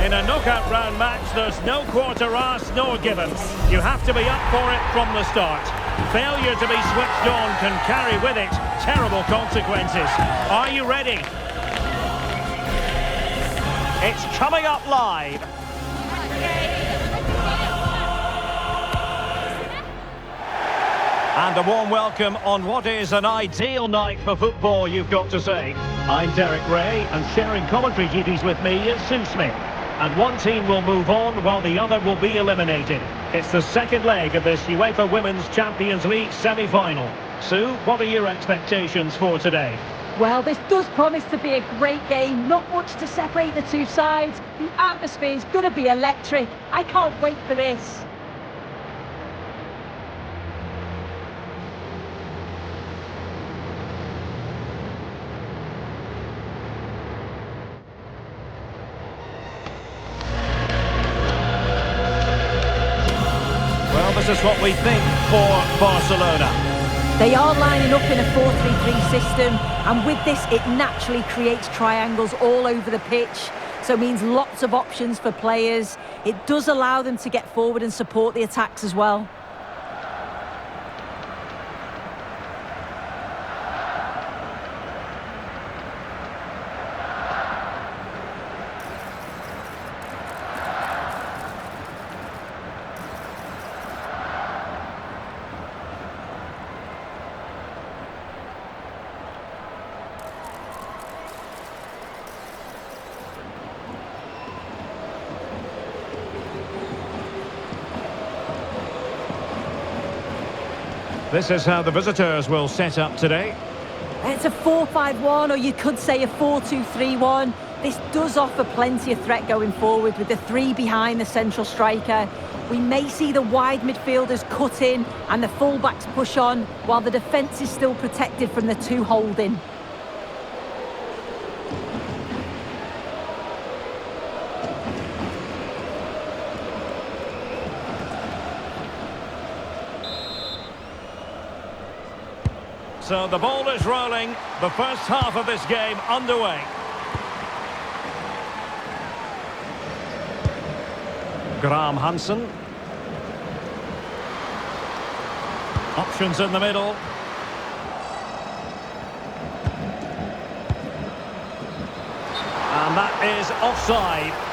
In a knockout round match, there's no quarter asked nor given. You have to be up for it from the start. Failure to be switched on can carry with it terrible consequences. Are you ready? It's coming up live. And a warm welcome on what is an ideal night for football, you've got to say. I'm Derek Ray, and sharing commentary duties with me is Sue Smith. And one team will move on while the other will be eliminated. It's the second leg of this UEFA Women's Champions League semi-final. Sue, what are your expectations for today? Well, this does promise to be a great game. Not much to separate the two sides. The atmosphere is going to be electric. I can't wait for this. Well, this is what we think for Barcelona. They are lining up in a 4-3-3 system, and with this it naturally creates triangles all over the pitch, so it means lots of options for players. It does allow them to get forward and support the attacks as well. This is how the visitors will set up today. It's a 4-5-1, or you could say a 4-2-3-1. This does offer plenty of threat going forward with the three behind the central striker. We may see the wide midfielders cut in and the fullbacks push on, while the defence is still protected from the two holding. So the ball is rolling, the first half of this game underway. Graham Hansen. Options in the middle. And that is offside.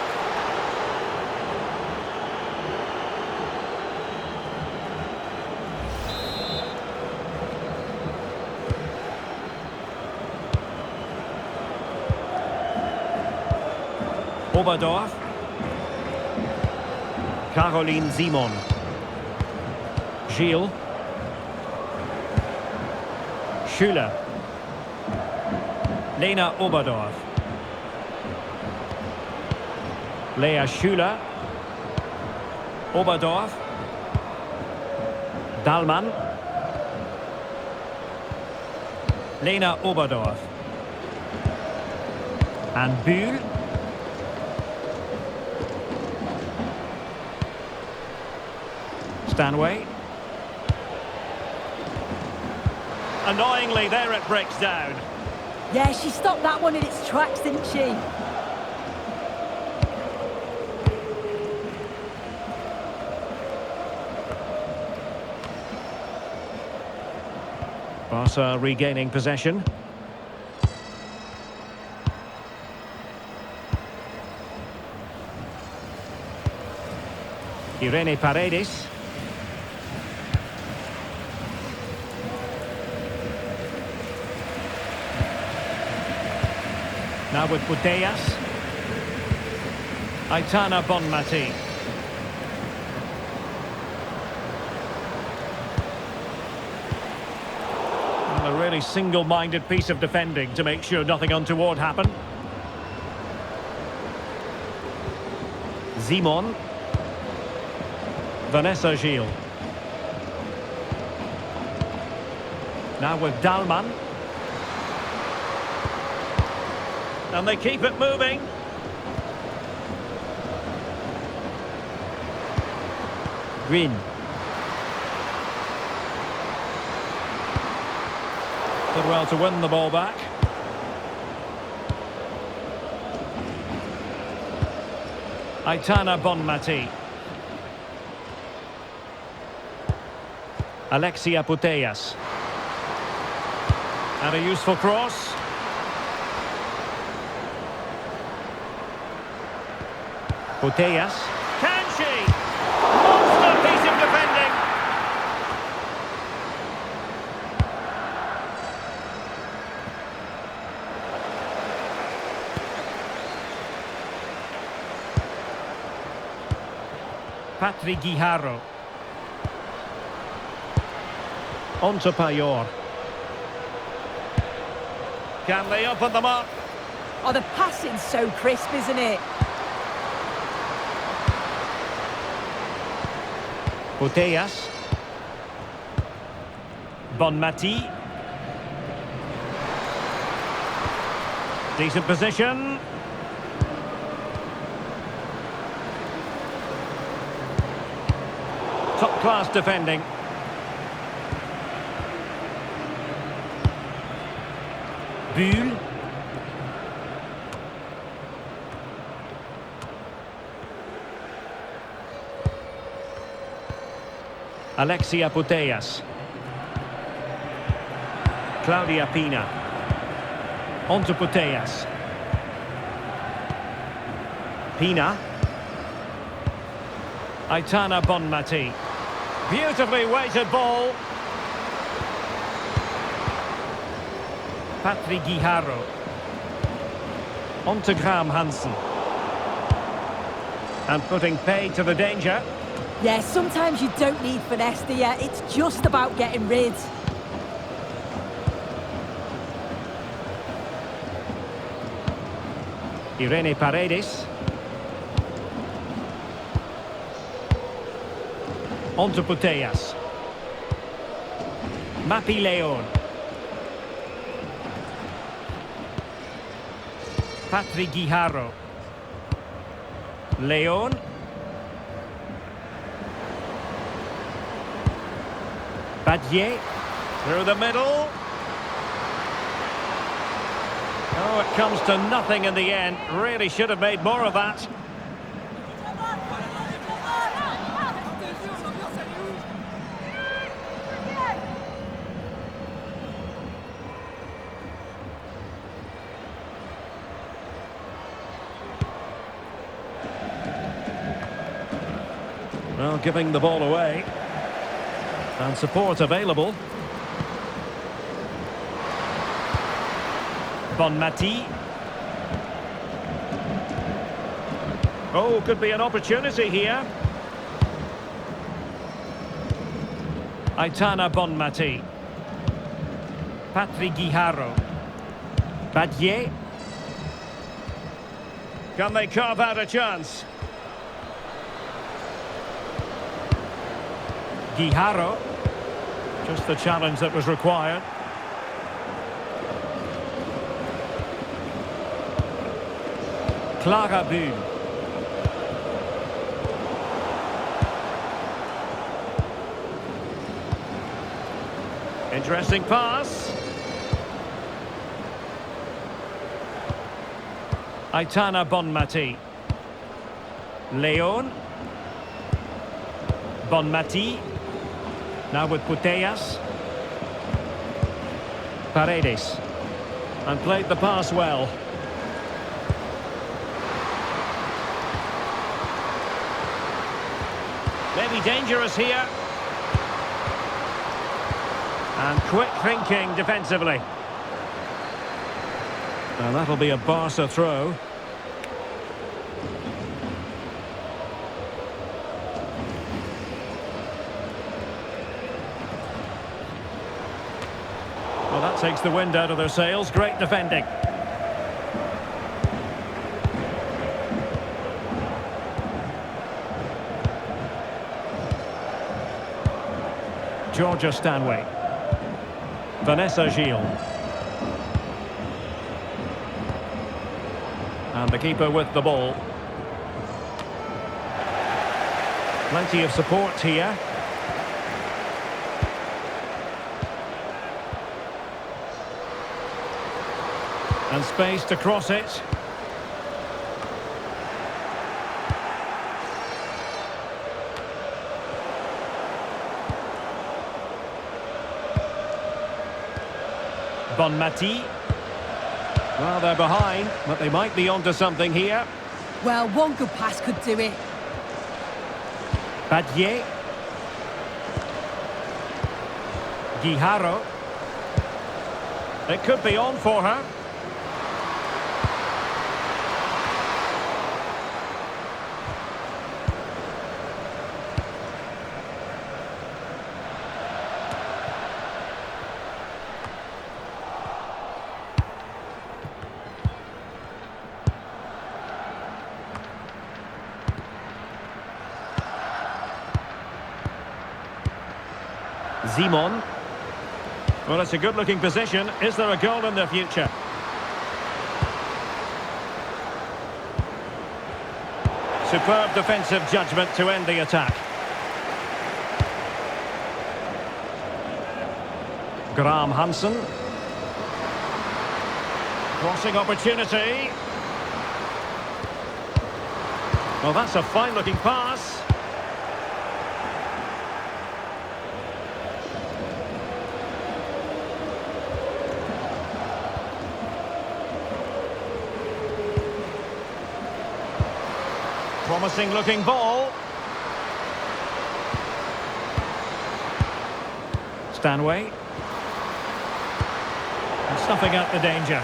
Oberdorf. Caroline Simon. Gilles. Schüller. Lena Oberdorf. Lea Schüller. Oberdorf. Dahlmann. Lena Oberdorf. And Bühl. Stanway. Annoyingly, there it breaks down. Yeah, she stopped that one in its tracks, didn't she? Barca regaining possession. Irene Paredes. Now with Buteas. Aitana Bonmati. And a really single-minded piece of defending to make sure nothing untoward happened. Simon. Vanessa Gilles. Now with Dahlmann. And they keep it moving. Green. Did well to win the ball back. Aitana Bonmati. Alexia Putellas. And a useful cross. Putellas. Can she? Monster piece of defending. Patrick Guijarro. On to Payor. Can they open them up? Oh, the passing's so crisp, isn't it? Putellas. Bonmati. Decent position. Top class defending. Bull. Alexia Putellas. Claudia Pina. On to Putellas. Pina. Aitana Bonmati. Beautifully weighted ball. Patrick Guijarro. On to Graham Hansen. And putting pay to the danger. Yeah, sometimes you don't need finesse, do you? It's just about getting rid. Irene Paredes. On to Putellas. Mapi Leon. Patrick Guijarro. Leon. Badie. Through the middle. Oh, it comes to nothing in the end. Really should have made more of that. Well, giving the ball away. And support available. Bonmati. Oh, could be an opportunity here. Aitana Bonmati. Patrick Guijarro. Badie. Can they carve out a chance? Guijarro. Just the challenge that was required. Clara Bull. Interesting pass. Aitana Bonmati. Leon. Bonmati. Now with Putellas. Paredes. And played the pass well. Maybe dangerous here. And quick thinking defensively. Now that'll be a Barca throw. Well, that takes the wind out of their sails. Great defending. Georgia Stanway. Vanessa Gilles. And the keeper with the ball. Plenty of support here. And space to cross it. Bonmati. Well, they're behind, but they might be onto something here. Well, one good pass could do it. Badie. Guijarro. It could be on for her. Simon. Well, it's a good-looking position. Is there a goal in the future? Superb defensive judgment to end the attack. Graham Hansen. Crossing opportunity. Well, that's a fine-looking pass. Promising looking ball. Stanway. And snuffing out the danger.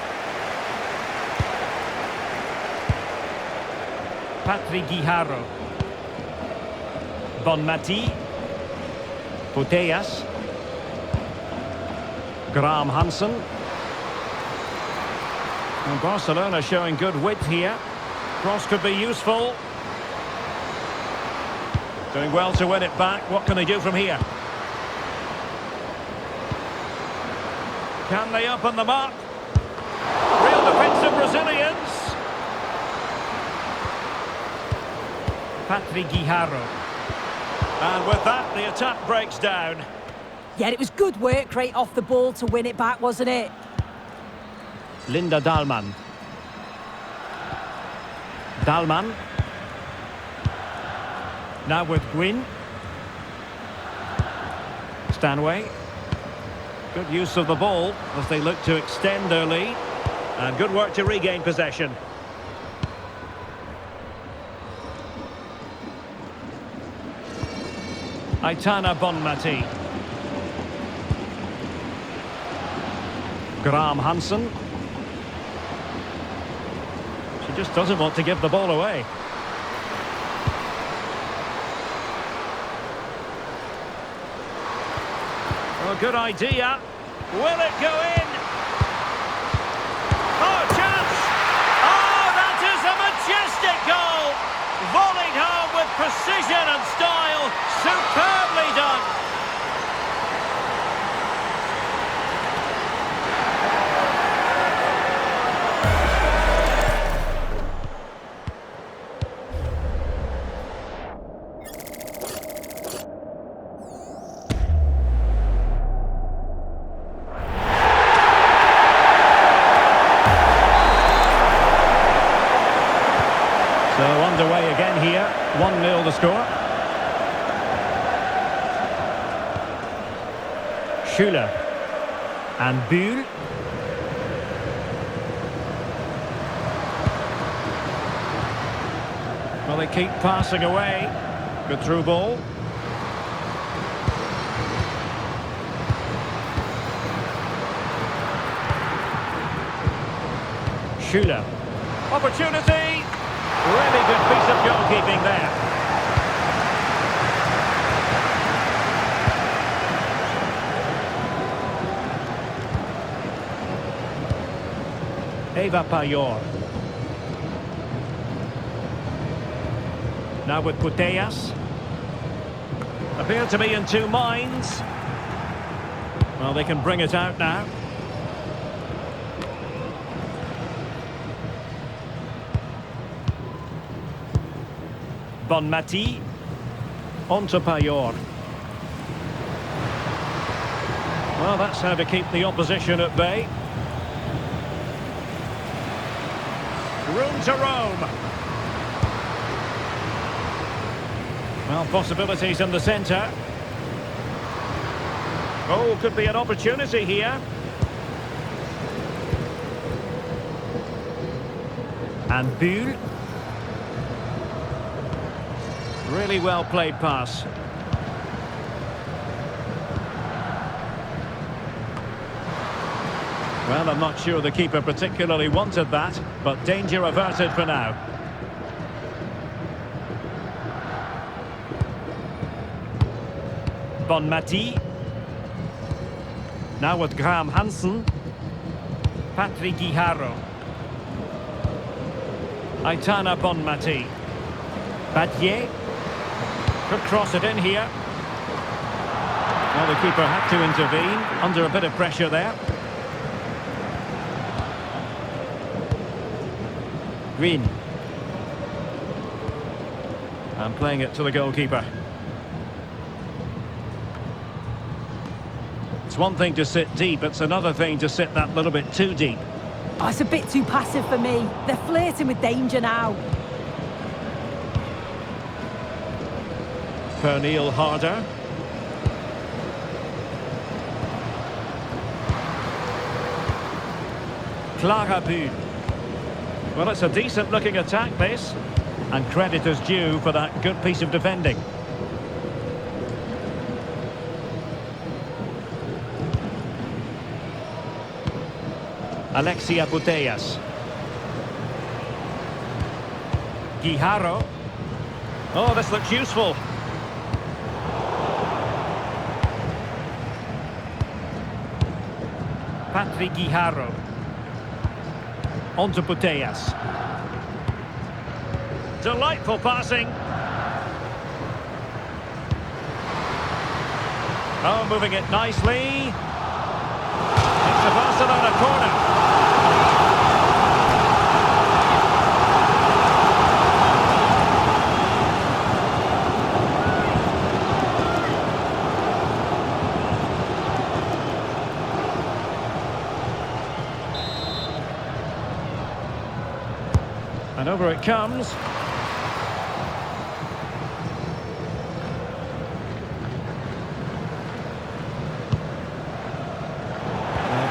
Patrick Guijarro. Bonmati. Putellas. Graham Hansen. And Barcelona showing good width here. Cross could be useful. Doing well to win it back. What can they do from here? Can they open them up? Real defensive resilience. Patrick Guijarro. And with that, the attack breaks down. Yeah, it was good work right off the ball to win it back, wasn't it? Linda Dahlmann. Dahlmann. Now with Gwyn. Stanway. Good use of the ball as they look to extend their lead. And good work to regain possession. Aitana Bonmati. Graham Hansen. She just doesn't want to give the ball away. Well, good idea. Will it go in? Oh, chance! Oh, that is a majestic goal! Volleyed home with precision and style. Superbly done. So underway again here, 1-0 the score. Schüller and Bühl. Well, they keep passing away. Good through ball. Schüller. Opportunity! Really good piece of goalkeeping there. Eva Payor. Now with Putellas. Appear to be in two minds. Well, they can bring it out now. Bonmati. On to Payor. Well, that's how to keep the opposition at bay. Room to roam. Well, possibilities in the centre. Oh, could be an opportunity here. And Buhl. Really well played pass. Well, I'm not sure the keeper particularly wanted that, but danger averted for now. Bonmati. Now with Graham Hansen. Patrick Guijarro. Aitana Bonmati. Badier. Could cross it in here. Well, the keeper had to intervene, under a bit of pressure there. Green. And playing it to the goalkeeper. It's one thing to sit deep, it's another thing to sit that little bit too deep. Oh, it's a bit too passive for me. They're flirting with danger now. Pernille Harder. Clara Buhl. Well, it's a decent-looking attack, this. And credit is due for that good piece of defending. Alexia Putellas. Guijarro. Oh, this looks useful. Patrick Guijarro. On to Putellas. Delightful passing. Oh, moving it nicely. It's a Barcelona corner. And over it comes.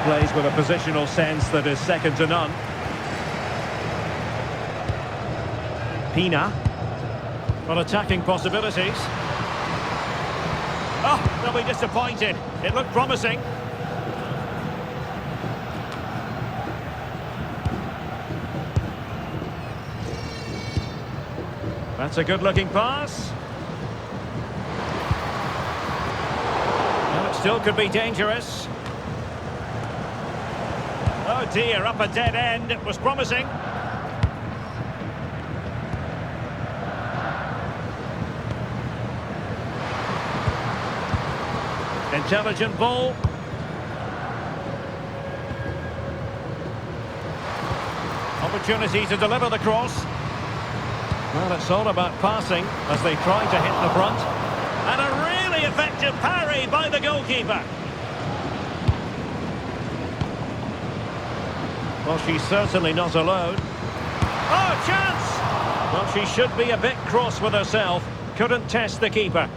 Plays with a positional sense that is second to none. Pina. Well, attacking possibilities. Oh, they'll be disappointed. It looked promising. That's a good-looking pass. Well, it still could be dangerous. Oh dear, up a dead end. It was promising. Intelligent ball. Opportunity to deliver the cross. Well, it's all about passing as they try to hit the front. And a really effective parry by the goalkeeper. Well, she's certainly not alone. Oh, chance! Well, she should be a bit cross with herself. Couldn't test the keeper.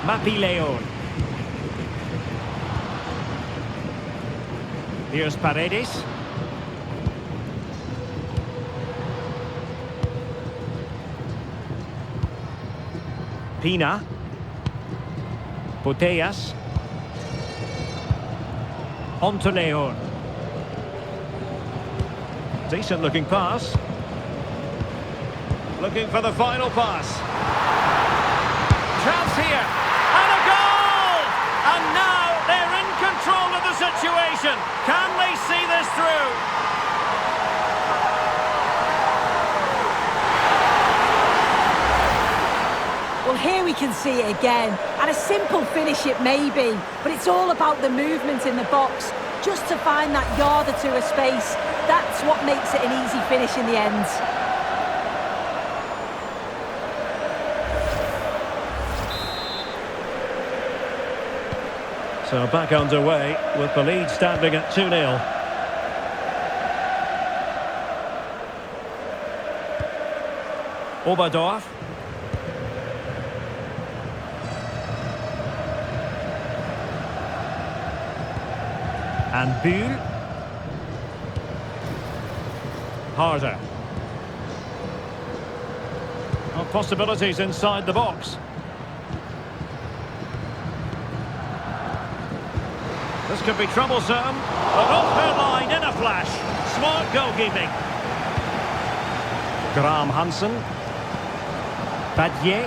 Mapi Leon. Here's Paredes. Pina. Putellas. On to Leon. Decent looking pass. Looking for the final pass. Chance here. And a goal! And now they're in control of the situation. Can they see this through? Well, here we can see it again. And a simple finish it may be, but it's all about the movement in the box. Just to find that yard or two of space. That's what makes it an easy finish in the end. So back underway with the lead standing at 2-0. Oberdorf. And Bühl. Harder. Oh, possibilities inside the box. This could be troublesome. But off her line in a flash. Smart goalkeeping. Graham Hansen. Badier.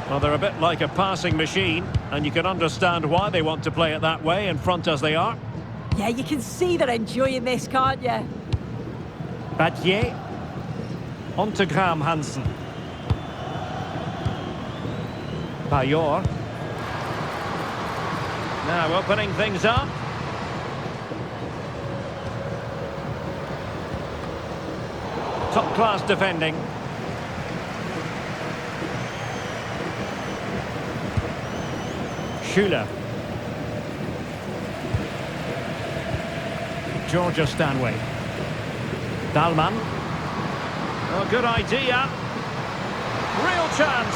Well, they're a bit like a passing machine, and you can understand why they want to play it that way, in front as they are. Yeah, you can see they're enjoying this, can't you? Badier. On to Graham Hansen. Payor. Now opening things up. Top-class defending. Schüller. Georgia Stanway. Dahlmann. Oh, good idea. Real chance.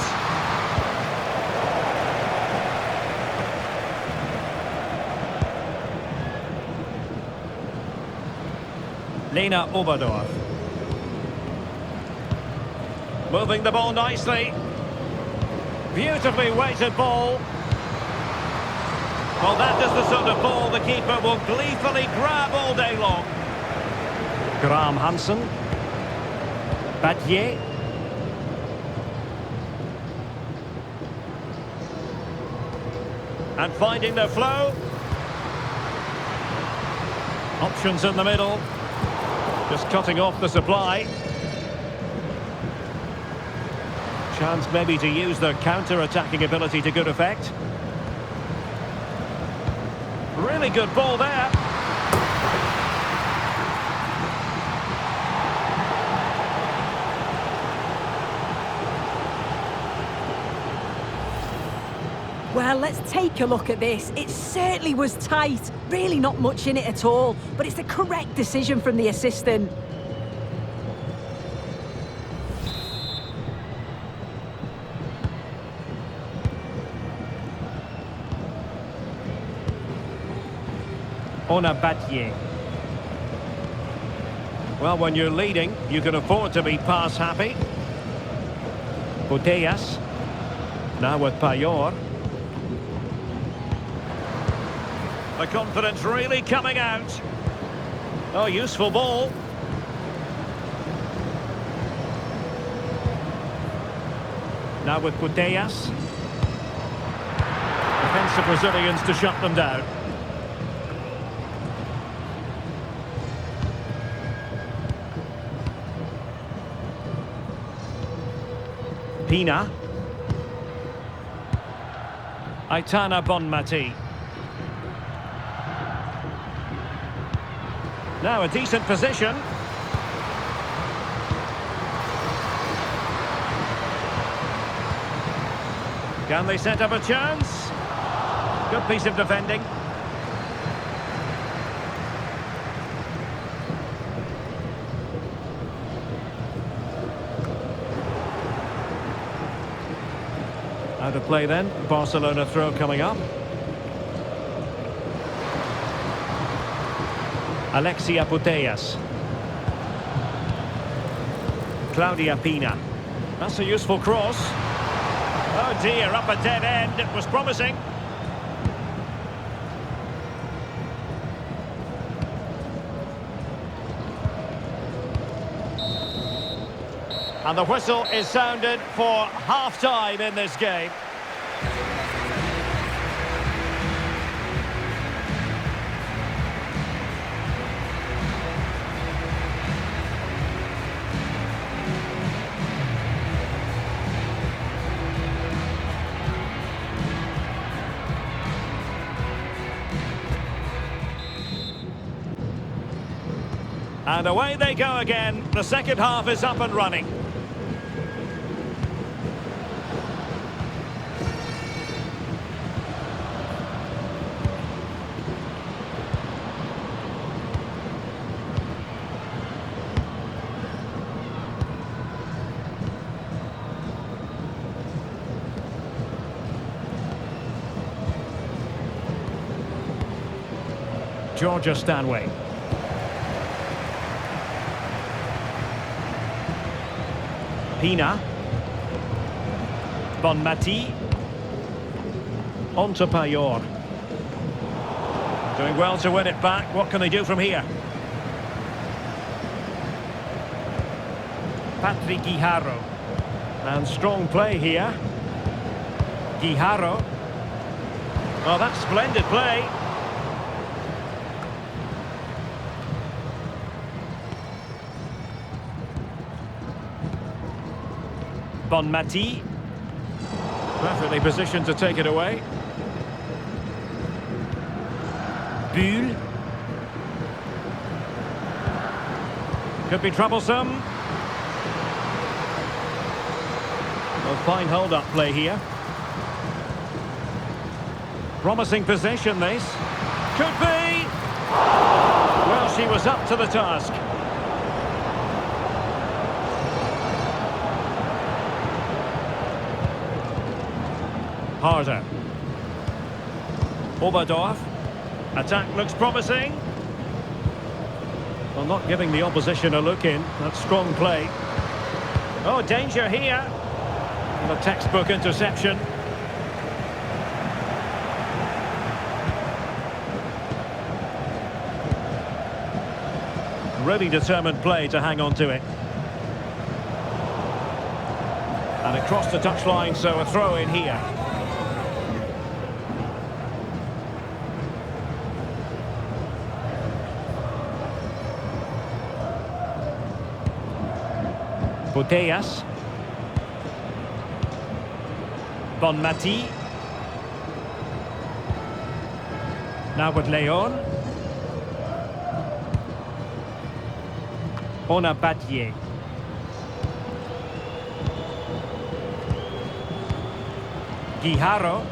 Lena Oberdorf. Moving the ball nicely. Beautifully weighted ball. Well, that is the sort of ball the keeper will gleefully grab all day long. Graham Hansen. Badier. And finding the flow. Options in the middle. Just cutting off the supply. Chance maybe to use their counter-attacking ability to good effect. Really good ball there. Well, let's take a look at this. It certainly was tight. Really not much in it at all. But it's the correct decision from the assistant. Ona Badier. Well, when you're leading, you can afford to be pass happy. Botellas. Now with Payor. The confidence really coming out. Oh, useful ball. Now with Botellas. Defensive Brazilians to shut them down. Pina. Aitana Bonmati. Now a decent position. Can they set up a chance? Good piece of defending. Out of play then. Barcelona throw coming up. Alexia Putellas. Claudia Pina. That's a useful cross. Oh dear, up a dead end. It was promising. And the whistle is sounded for half-time in this game. And away they go again. The second half is up and running. Georgia Stanway. Pina. Bonmati. On to Payor. Doing well to win it back. What can they do from here? Patrick Guijarro. And strong play here. Guijarro. Well, that's splendid play. Bonmati. Perfectly positioned to take it away. Buhl. Could be troublesome. A fine hold-up play here. Promising possession, this. Could be! Well, she was up to the task. Harder. Oberdorf. Attack looks promising. Well, not giving the opposition a look in. That's strong play. Oh, danger here. And a textbook interception. Really determined play to hang on to it. And across the touchline, so a throw in here. Putellas. Bonmati. Now with Leon. Onabadie. Guijarro.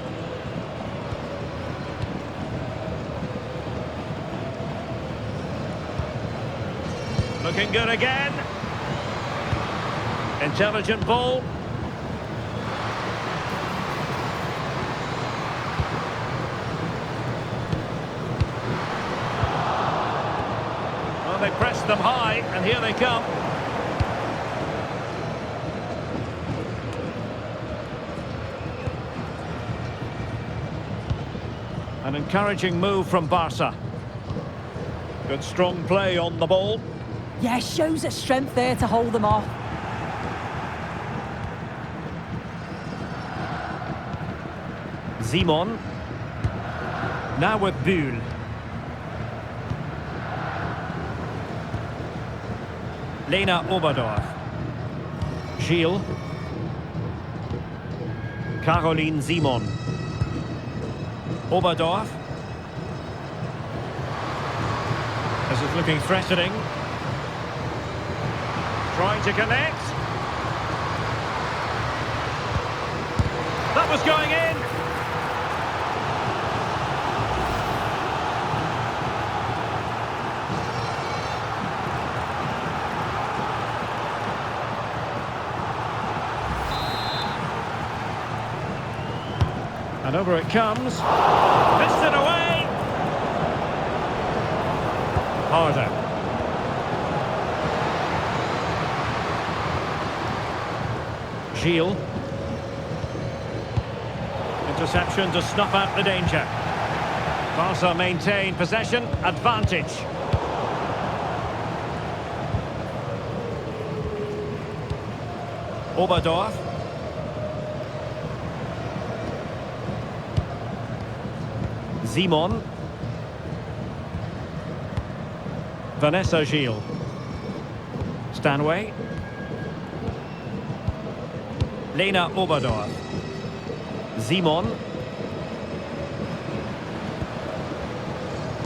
Looking good again. Intelligent ball. Well, they pressed them high, and here they come. An encouraging move from Barca. Good strong play on the ball. Yeah, shows a strength there to hold them off. Simon. Now with Buhl. Lena Oberdorf. Gilles. Caroline Simon. Oberdorf. This is looking threatening. Trying to connect. That was going in. And over it comes. Missed it away. Harder. Gilles. Interception to snuff out the danger. Barca maintain possession, advantage. Oberdorf. Simon. Vanessa Gilles. Stanway. Lena Oberdorf. Simon.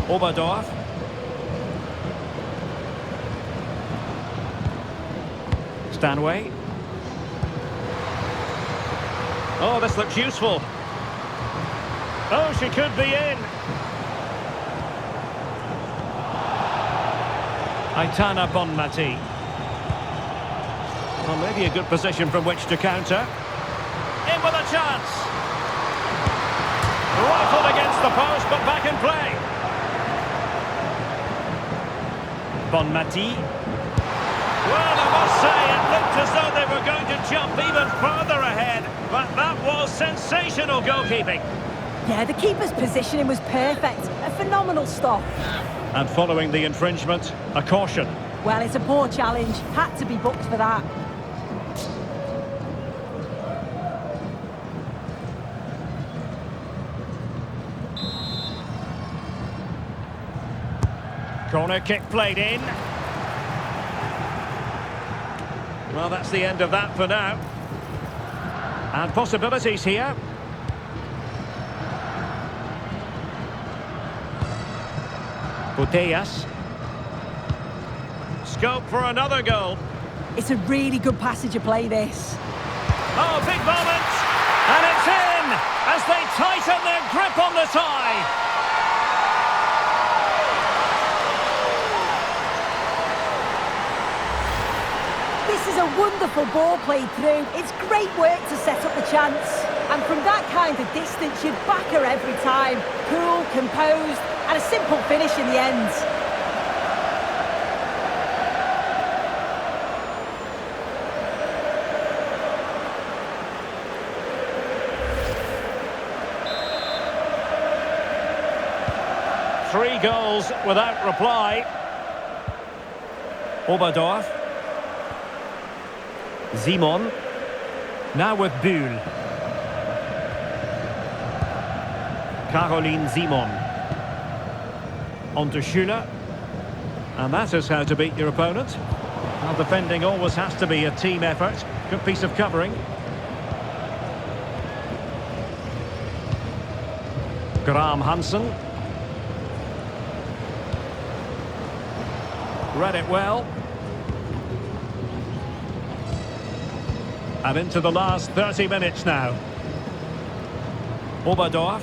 Oberdorf. Stanway. Oh, this looks useful. Oh, she could be in. Aitana Bonmati. Well, maybe a good position from which to counter. In with a chance. Rifled against the post, but back in play. Bonmati. Well, I must say, it looked as though they were going to jump even further ahead, but that was sensational goalkeeping. Yeah, the keeper's positioning was perfect. A phenomenal stop. And following the infringement, a caution. Well, it's a poor challenge. Had to be booked for that. Corner kick played in. Well, that's the end of that for now. And possibilities here. Putellas. Scope for another goal. It's a really good passage of play, this. Oh, big moment! And it's in! As they tighten their grip on the tie! This is a wonderful ball played through. It's great work to set up the chance. And from that kind of distance, you'd back her every time. Cool, composed, and a simple finish in the end. Three goals without reply. Oberdorf. Simon. Now with Bühl. Caroline Simon. On to Schüller. And that is how to beat your opponent. Well, defending always has to be a team effort. Good piece of covering. Graham Hansen. Read it well. And into the last 30 minutes now. Oberdorf.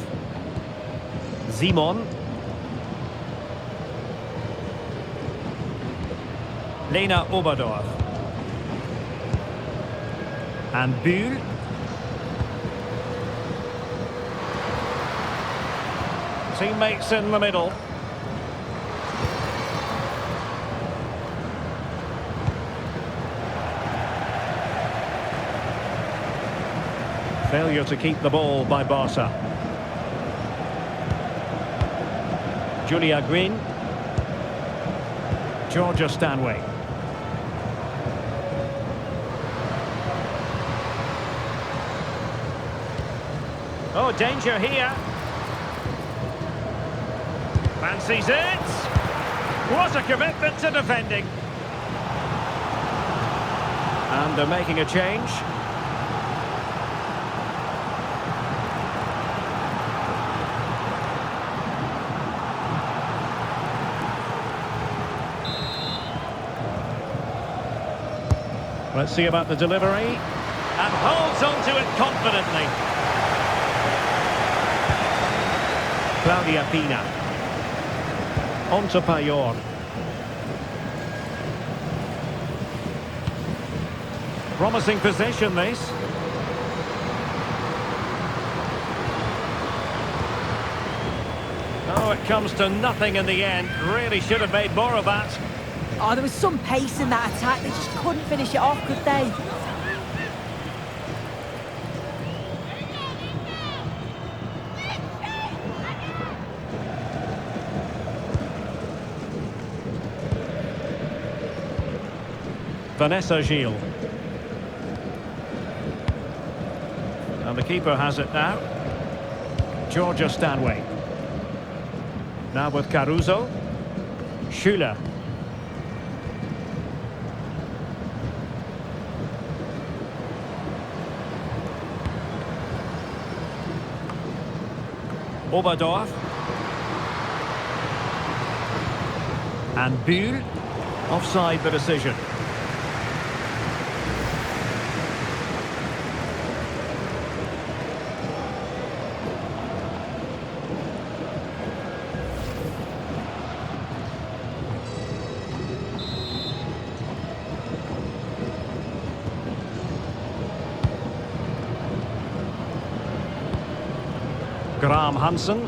Simon. Lena Oberdorf. And Bühl. Teammates in the middle. Failure to keep the ball by Barca. Julia Green. Georgia Stanway. Oh, danger here. Fancies it. What a commitment to defending. And they're making a change. Let's see about the delivery. And holds on to it confidently. Claudia Pina. On to Payor. Promising possession, this. Oh, it comes to nothing in the end. Really should have made more of that. Oh, there was some pace in that attack. They just couldn't finish it off, could they? Vanessa Gilles. And the keeper has it now. Georgia Stanway. Now with Caruso. Schüller. Oberdorf. And Bühl. Offside the decision. Graham Hansen.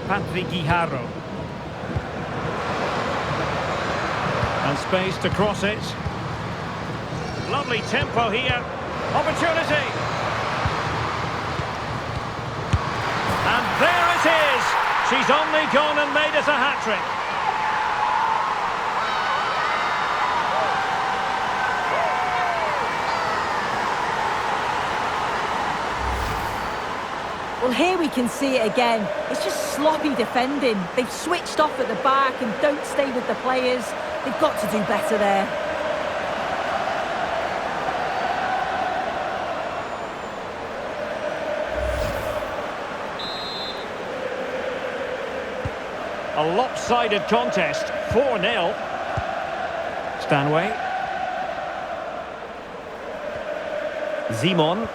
Patrick Guijarro. And space to cross it. Lovely tempo here. Opportunity. And there it is. She's only gone and made it a hat-trick. Well, here we can see it again. It's just sloppy defending. They've switched off at the back and don't stay with the players. They've got to do better there. A lopsided contest, 4-0. Stanway. Simon.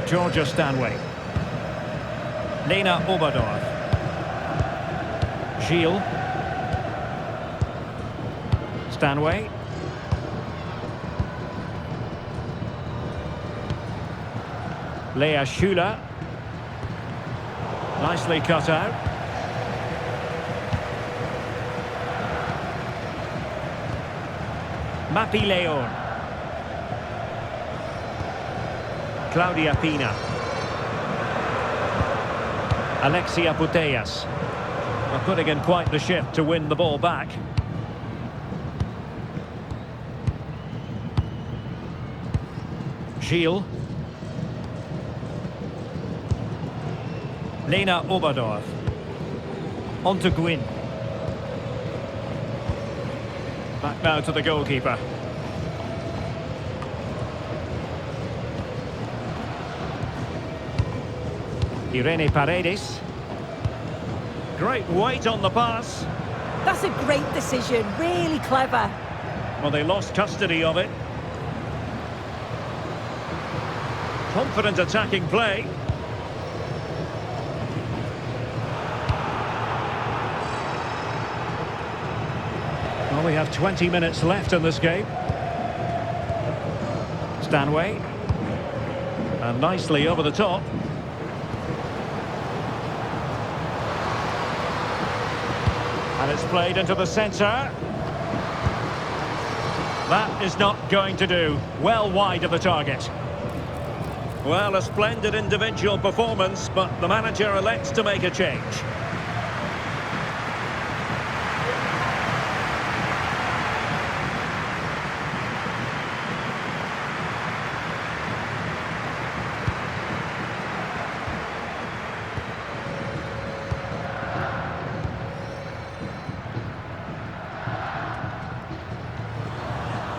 Georgia Stanway. Lena Oberdorf. Gilles. Stanway. Lea Schuler. Nicely cut out. Mapi Leon. Claudia Pina. Alexia Putellas. Are putting in quite the shift to win the ball back. Gilles. Lena Oberdorf. On to Gwyn. Back now to the goalkeeper. Irene Paredes. Great weight on the pass. That's a great decision, really clever. Well, they lost custody of it. Confident attacking play. Well, we have 20 minutes left in this game. Stanway. And nicely over the top. And it's played into the centre. That is not going to do. Well wide of the target. Well, a splendid individual performance, but the manager elects to make a change.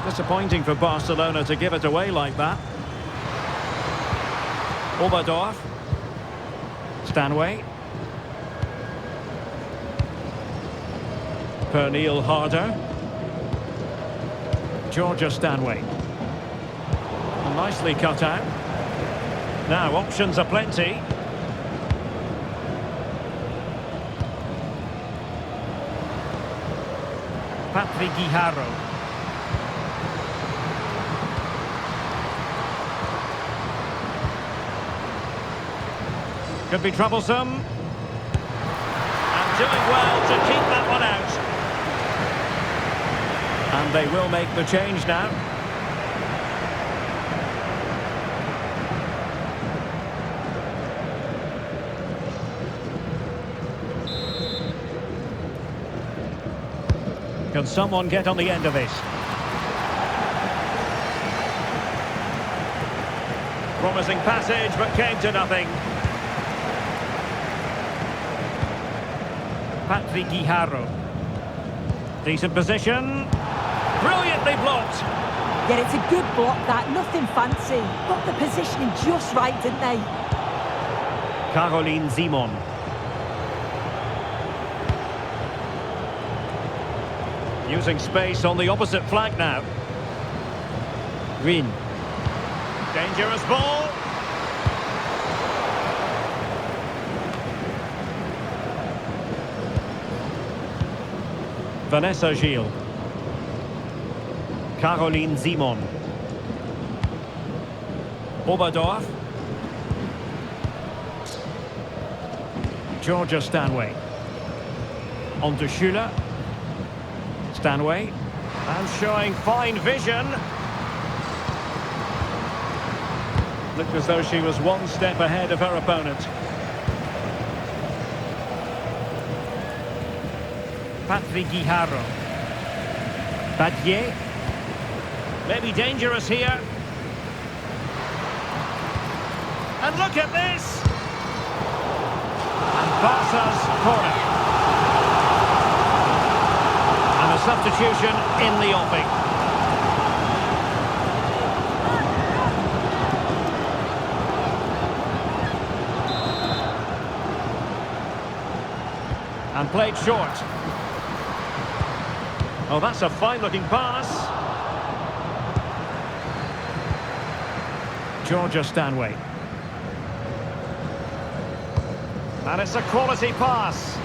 Disappointing for Barcelona to give it away like that. Oberdorf. Stanway. Pernille Harder. Georgia Stanway. And nicely cut out. Now options are plenty. Patrick Guijarro. Could be troublesome. And doing well to keep that one out. And they will make the change now. Can someone get on the end of this? Promising passage, but came to nothing. Patrick Guijarro. Decent position. Brilliantly blocked. Yeah, it's a good block that, nothing fancy. Got the positioning just right, didn't they? Caroline Simon. Using space on the opposite flank now. Green. Dangerous ball. Vanessa Gilles. Caroline Simon. Oberdorf. Georgia Stanway. On to Schuler. Stanway. And showing fine vision. Looked as though she was one step ahead of her opponent. Patrick Guijarro. Badier. Maybe dangerous here. And look at this! And Barca's corner. And a substitution in the offing. And played short. Oh, that's a fine-looking pass. Georgia Stanway. And it's a quality pass.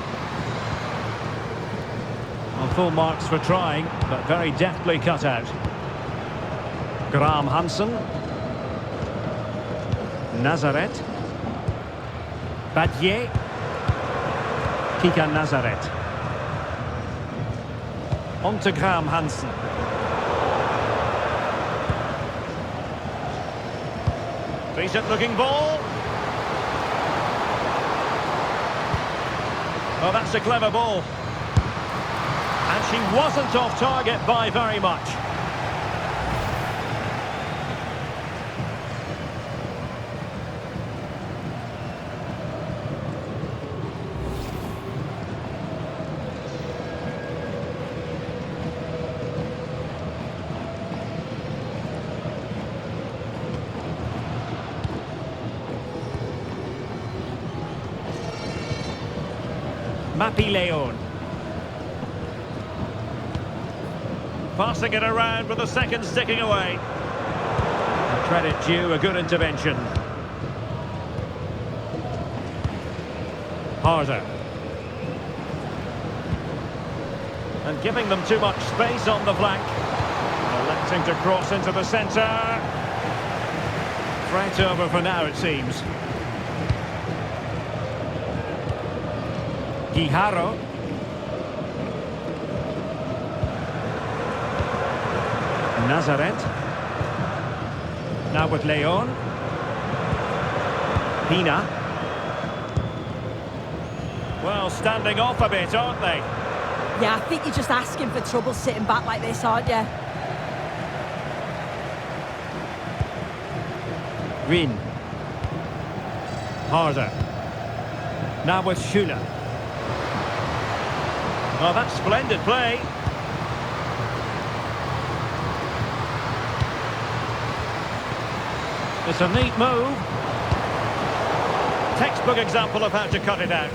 Well, full marks for trying, but very deftly cut out. Graham Hansen. Nazaret. Badier. Kika Nazaret. On to Graham Hansen. Decent looking ball. Oh, that's a clever ball. And she wasn't off target by very much. Mapi Leon. Passing it around with the second sticking away. Credit due, a good intervention. Harder. And giving them too much space on the flank. Electing to cross into the centre. Threat over for now, it seems. Guijarro. Nazaret. Now with Leon. Pina. Well, standing off a bit, aren't they? Yeah, I think you're just asking for trouble sitting back like this, aren't you? Rin. Harder. Now with Schüller. Oh, that's splendid play. It's a neat move. Textbook example of how to cut it out.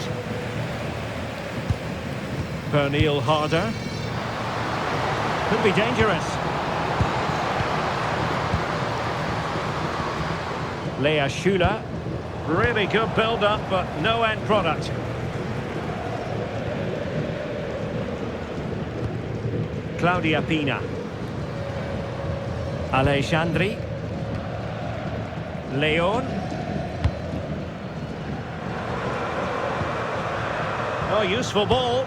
Pernille Harder. Could be dangerous. Lea Schüller. Really good build-up, but no end product. Claudia Pina. Alexandri. Leon. Oh, useful ball.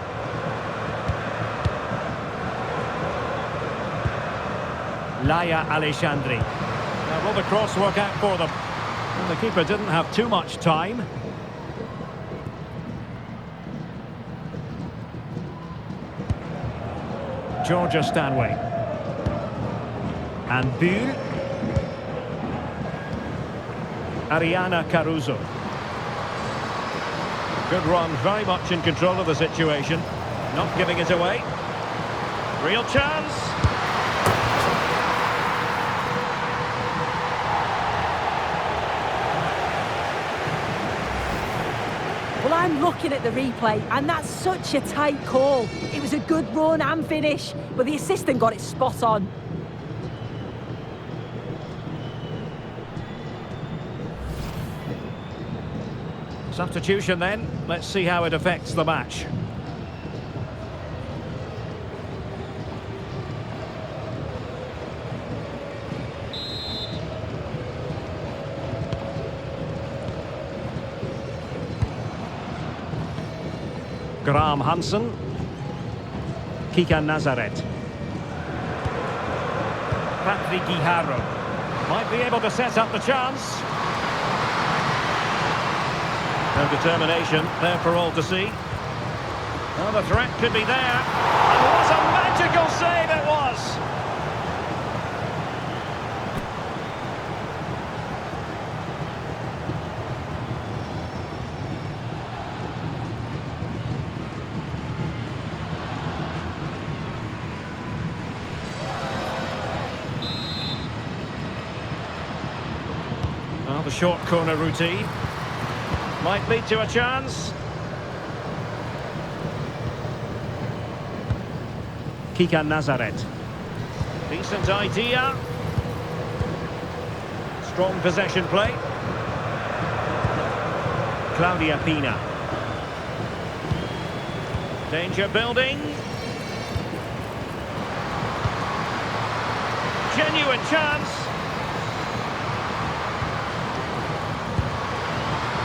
Laia Alexandri. Now will the cross work out for them? And the keeper didn't have too much time. Georgia Stanway. And Buhl. Ariana Caruso. Good run, very much in control of the situation. Not giving it away. Real chance. Well, I'm looking at the replay, and that's such a tight call. It was a good run and finish, but the assistant got it spot on. Substitution then. Let's see how it affects the match. Graham Hansen. Kika Nazaret. Patrick Guijarro. Might be able to set up the chance. No determination there for all to see. Well, the threat could be there. And what a magical save it was! Well, the short corner routine might lead to a chance. Kika Nazaret. Decent idea. Strong possession play. Claudia Pina. Danger building. Genuine chance.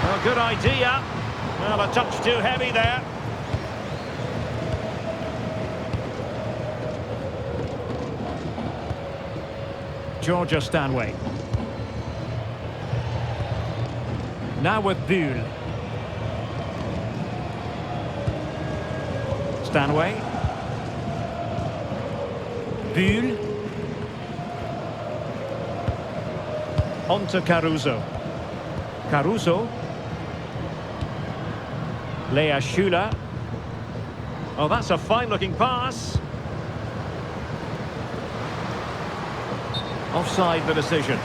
Well, good idea. Well, a touch too heavy there. Georgia Stanway. Now with Buhl. Stanway. Buhl. On to Caruso. Caruso. Lea Schuler. Oh, that's a fine-looking pass. Offside the decision.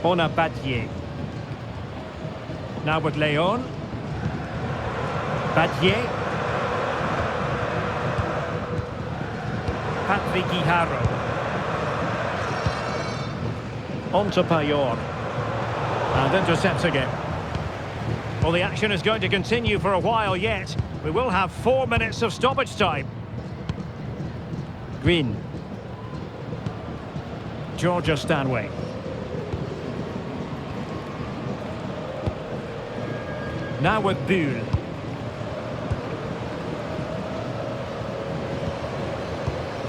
Ona Badier. Now with Leon. Badier. Patrick Guijarro. On to Payor. And intercepts again. Well, the action is going to continue for a while yet. We will have 4 minutes of stoppage time. Green. Georgia Stanway. Now with Buhl.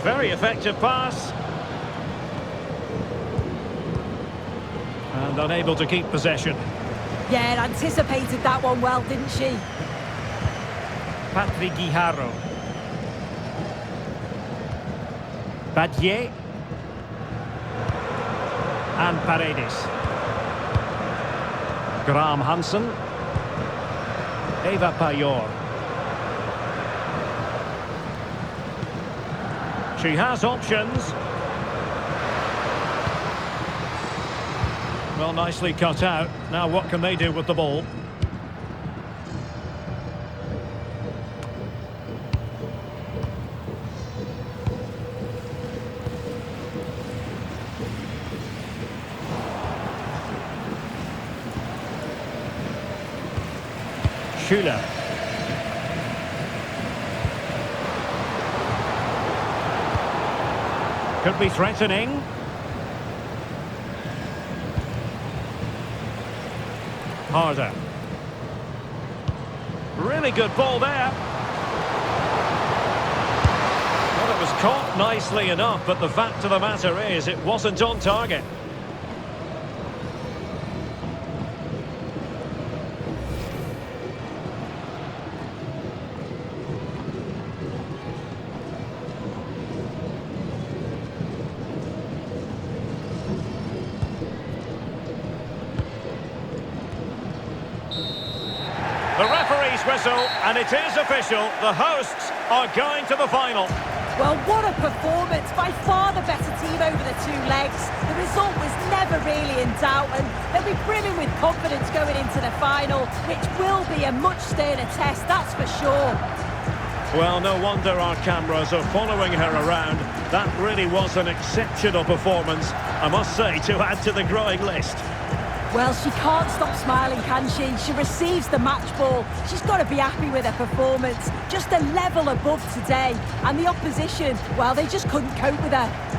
Very effective pass. And unable to keep possession. Yeah, anticipated that one well, didn't she? Patrick Guijarro. Badier. And Paredes. Graham Hansen. Eva Payor. She has options. Well, nicely cut out. Now what can they do with the ball? Schuler. Could be threatening. Harder. Really good ball there. Well, it was caught nicely enough, but the fact of the matter is it wasn't on target. The referee's whistle, and it is official. The hosts are going to the final. Well, what a performance. By far the better team over the two legs. The result was never really in doubt, and they'll be brimming with confidence going into the final, which will be a much sterner test, that's for sure. Well, no wonder our cameras are following her around. That really was an exceptional performance, I must say, to add to the growing list. Well, she can't stop smiling, can she? She receives the match ball. She's got to be happy with her performance. Just a level above today. And the opposition, well, they just couldn't cope with her.